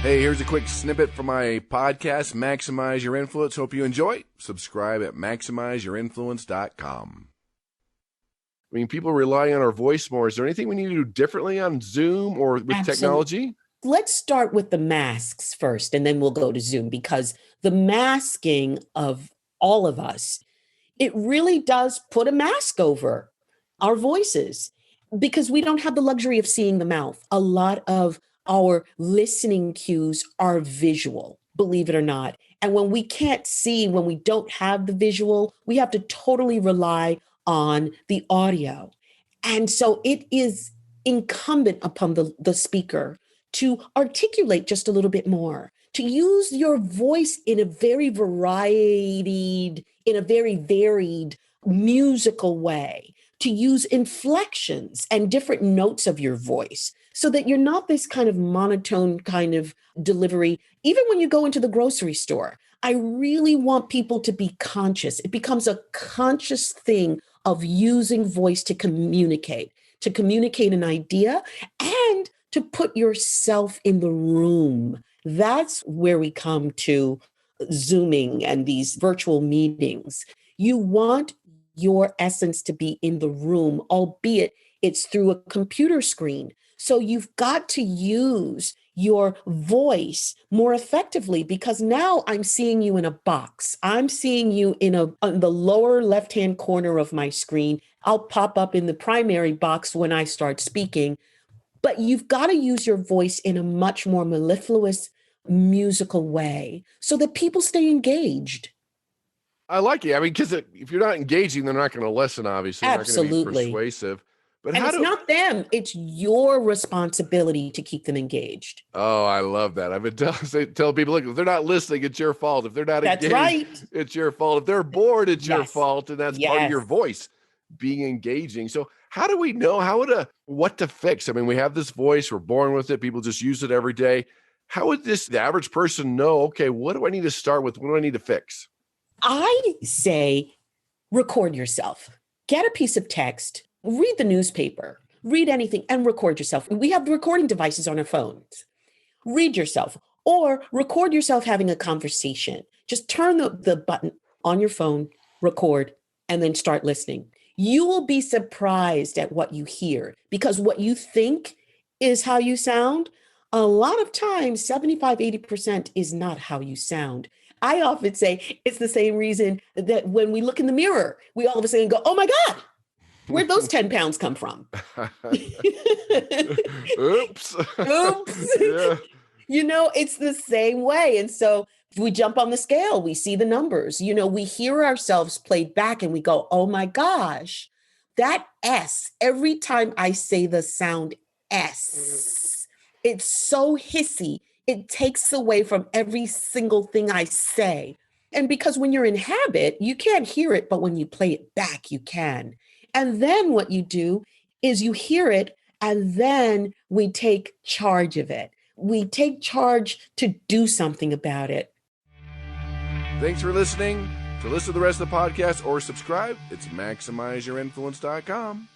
Hey, here's a quick snippet from my podcast, Maximize Your Influence. Hope you enjoy. Subscribe at MaximizeYourInfluence.com. I mean, people rely on our voice more. Is there anything we need to do differently on Zoom or with Absolutely. technology? Let's start with the masks first, and then we'll go to Zoom, because the masking of all of us, it really does put a mask over our voices because we don't have the luxury of seeing the mouth. A lot of our listening cues are visual, believe it or not. And when we can't see, when we don't have the visual, we have to totally rely on the audio. And so it is incumbent upon the speaker to articulate just a little bit more, to use your voice in a very varied musical way, to use inflections and different notes of your voice so that you're not this kind of monotone kind of delivery. Even when you go into the grocery store, I really want people to be conscious. It becomes a conscious thing of using voice to communicate an idea and to put yourself in the room. That's where we come to Zooming and these virtual meetings. You want your essence to be in the room, albeit it's through a computer screen. So you've got to use your voice more effectively, because now I'm seeing you in a box. I'm seeing you on the lower left-hand corner of my screen. I'll pop up in the primary box when I start speaking. But you've got to use your voice in a much more mellifluous, musical way so that people stay engaged. I like it. I mean, because if you're not engaging, they're not going to listen, obviously. Absolutely. They're not going to be persuasive. But and it's not them. It's your responsibility to keep them engaged. Oh, I love that. I've been telling people, look, if they're not listening, it's your fault. If they're not engaged, right. It's your fault. If they're bored, it's your fault. And that's part of your Yes. voice being engaging. So how do we know what to fix? I mean, we have this voice, we're born with it. People just use it every day. How would the average person know, okay, what do I need to start with? What do I need to fix? I say record yourself. Get a piece of text, read the newspaper, read anything, and record yourself. We have recording devices on our phones. Read yourself or record yourself having a conversation. Just turn the button on your phone, record, and then start listening. You will be surprised at what you hear, because what you think is how you sound, a lot of times, 75, 80% is not how you sound. I often say it's the same reason that when we look in the mirror, we all of a sudden go, oh my God, where'd those 10 pounds come from? Oops. Yeah. It's the same way. And so if we jump on the scale, we see the numbers, we hear ourselves played back and we go, oh my gosh, that S, every time I say the sound S, it's so hissy. It takes away from every single thing I say. And because when you're in habit, you can't hear it, but when you play it back, you can. And then what you do is you hear it, and then we take charge of it. We take charge to do something about it. Thanks for listening. To listen to the rest of the podcast or subscribe, it's MaximizeYourInfluence.com.